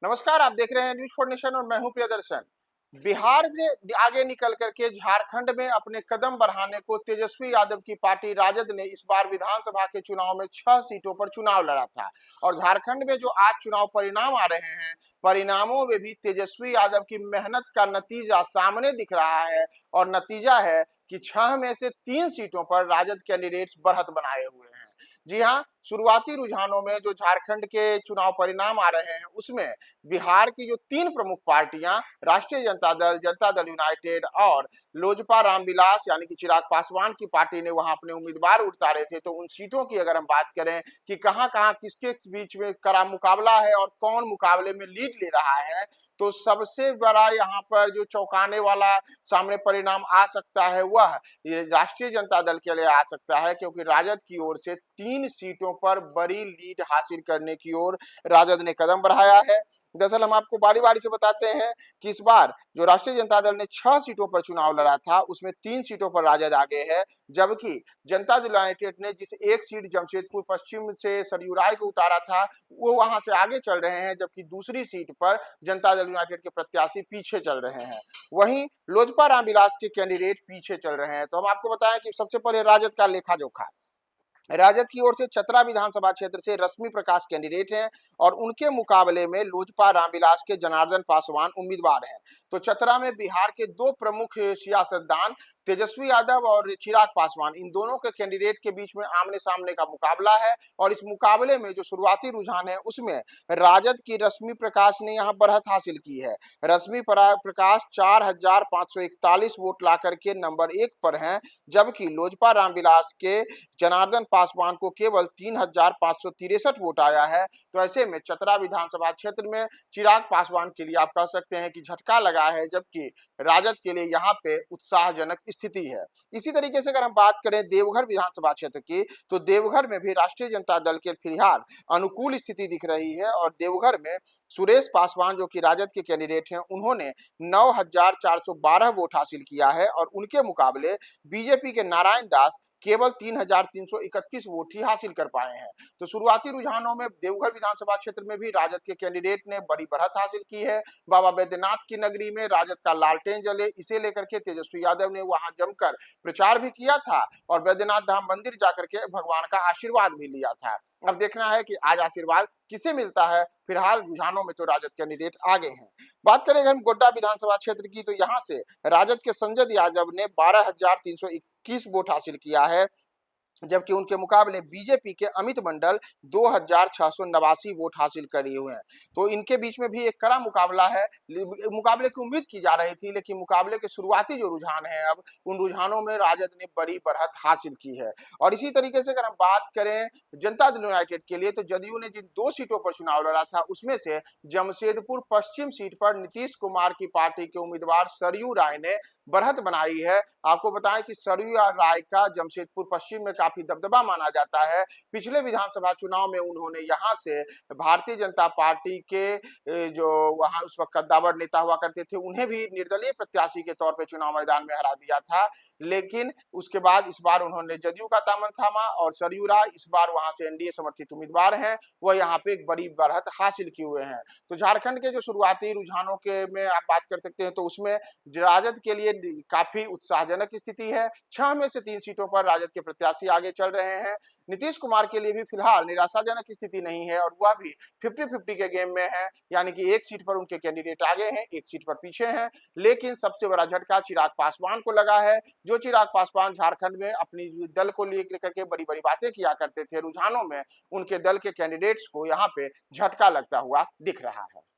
नमस्कार, आप देख रहे हैं न्यूज फॉर नेशन और मैं हूं प्रियदर्शन। बिहार में आगे निकल करके झारखंड में अपने कदम बढ़ाने को तेजस्वी यादव की पार्टी राजद ने इस बार विधानसभा के चुनाव में 6 सीटों पर चुनाव लड़ा था। और झारखंड में जो आज चुनाव परिणाम आ रहे हैं, परिणामों में भी तेजस्वी यादव की मेहनत का नतीजा सामने दिख रहा है। और नतीजा है कि 6 में से 3 सीटों पर राजद कैंडिडेट्स बढ़त बनाए हुए हैं। जी हाँ, शुरुआती रुझानों में जो झारखंड के चुनाव परिणाम आ रहे हैं उसमें बिहार की जो 3 प्रमुख पार्टियां राष्ट्रीय जनता दल यूनाइटेड और लोजपा रामविलास यानी कि चिराग पासवान की पार्टी ने वहां अपने उम्मीदवार उतारे थे। तो उन सीटों की अगर हम बात करें कि कहां-कहां किसके बीच में कड़ा मुकाबला है और कौन मुकाबले में लीड ले रहा है, तो सबसे बड़ा यहाँ पर जो चौंकाने वाला सामने परिणाम आ सकता है वह ये राष्ट्रीय जनता दल के लिए आ सकता है, क्योंकि राजद की ओर से 3 सीटों पर बड़ी लीड हासिल करने की ओर राजद ने कदम बढ़ाया है। दरअसल हम आपको बारी-बारी से बताते हैं कि इस बार जो राष्ट्रीय जनता दल ने 6 सीटों पर चुनाव लड़ा था उसमें 3 सीटों पर राजद आगे है, जबकि जनता दल यूनाइटेड ने जिस एक सीट जमशेदपुर पश्चिम से सरयू राय को उतारा था वो वहां से आगे चल रहे हैं, जबकि दूसरी सीट पर जनता दल यूनाइटेड के प्रत्याशी पीछे चल रहे हैं। वहीं लोजपा रामविलास के कैंडिडेट पीछे चल रहे हैं। तो हम आपको बताएं कि सबसे पहले राजद का लेखा जोखा। राजद की ओर से चतरा विधानसभा क्षेत्र से रश्मि प्रकाश कैंडिडेट हैं और उनके मुकाबले में लोजपा रामविलास के जनार्दन पासवान उम्मीदवार हैं। तो चतरा में बिहार के 2 प्रमुख सियासतदान तेजस्वी यादव और चिराग पासवान, इन दोनों के कैंडिडेट के बीच में आमने सामने का मुकाबला है। और इस मुकाबले में जो शुरुआती रुझान है उसमें राजद की रश्मि प्रकाश ने यहाँ बढ़त हासिल की है। रश्मि प्रकाश 4,541 वोट ला करके नंबर 1 पर हैं, जबकि लोजपा रामविलास के जनार्दन पासवान को केवल 3,563 वोट आया है। तो ऐसे में चतरा विधानसभा क्षेत्र में चिराग पासवान के लिए आप कह सकते हैं कि झटका लगा है, जबकि राजद के लिए यहाँ पे उत्साहजनक स्थिति है। इसी तरीके से अगर हम बात करें देवघर विधानसभा क्षेत्र की, तो देवघर में भी राष्ट्रीय जनता दल के फिलहाल अनुकूल स्थिति दिख रही है। और देवघर में सुरेश पासवान जो कि राजद के कैंडिडेट हैं, उन्होंने 9,412 वोट हासिल किया है और उनके मुकाबले बीजेपी के नारायण दास केवल 3,331 वोट ही हासिल कर पाए हैं। तो शुरुआती रुझानों में देवघर विधानसभा क्षेत्र में भी राजद के कैंडिडेट ने बड़ी बढ़त हासिल की है। बाबा बैद्यनाथ की नगरी में राजद का लालटेन जले, इसे लेकर के तेजस्वी यादव ने वहां जमकर प्रचार भी किया था और बैद्यनाथ धाम मंदिर जाकर के भगवान का आशीर्वाद भी लिया था। अब देखना है कि आज आशीर्वाद किसे मिलता है। फिलहाल रुझानों में तो राजद कैंडिडेट आगे हैं। बात करें हम गोड्डा विधानसभा क्षेत्र की, तो यहाँ से राजद के संजय यादव ने 12,321 वोट हासिल किया है, जबकि उनके मुकाबले बीजेपी के अमित मंडल 2,689 वोट हासिल करे हुए हैं। तो इनके बीच में भी एक कड़ा मुकाबला है। मुकाबले की उम्मीद की जा रही थी, लेकिन मुकाबले के शुरुआती जो रुझान है अब उन रुझानों में राजद ने बड़ी बढ़त हासिल की है। और इसी तरीके से अगर हम बात करें जनता दल यूनाइटेड के लिए, तो जदयू ने जिन 2 सीटों पर चुनाव लड़ा था उसमें से जमशेदपुर पश्चिम सीट पर नीतीश कुमार की पार्टी के उम्मीदवार सरयू राय ने बढ़त बनाई है। आपको बताएं कि सरयू राय का जमशेदपुर पश्चिम में काफी दबदबा माना जाता है। पिछले विधानसभा चुनाव में उन्होंने यहां से भारतीय जनता पार्टी के जो वहां उस वक्त कद्दावर नेता हुआ करते थे उन्हें भी निर्दलीय प्रत्याशी के तौर पे चुनाव मैदान में हरा दिया था। लेकिन उसके बाद इस बार उन्होंने जदयू का दामन थामा और सरयू राय इस बार वहां से एनडीए समर्थित उम्मीदवार हैं, वह यहाँ पे एक बड़ी बढ़त हासिल किए हुए हैं। तो झारखंड के जो शुरुआती रुझानों के में आप बात कर सकते हैं, तो उसमें राजद के लिए काफी उत्साहजनक स्थिति है। 6 में से 3 सीटों पर राजद के प्रत्याशी आगे चल रहे हैं। नीतीश कुमार के लिए भी फिलहाल निराशाजनक स्थिति नहीं है और वह भी 50-50 के गेम में है, यानी कि 1 सीट पर उनके कैंडिडेट आगे हैं, 1 सीट पर पीछे हैं। लेकिन सबसे बड़ा झटका चिराग पासवान को लगा है। जो चिराग पासवान झारखंड में अपनी दल को लेकर के बड़ी-बड़ी बातें किया करते थे, रुझानों में उनके दल के कैंडिडेट्स को यहाँ पे झटका लगता हुआ दिख रहा है।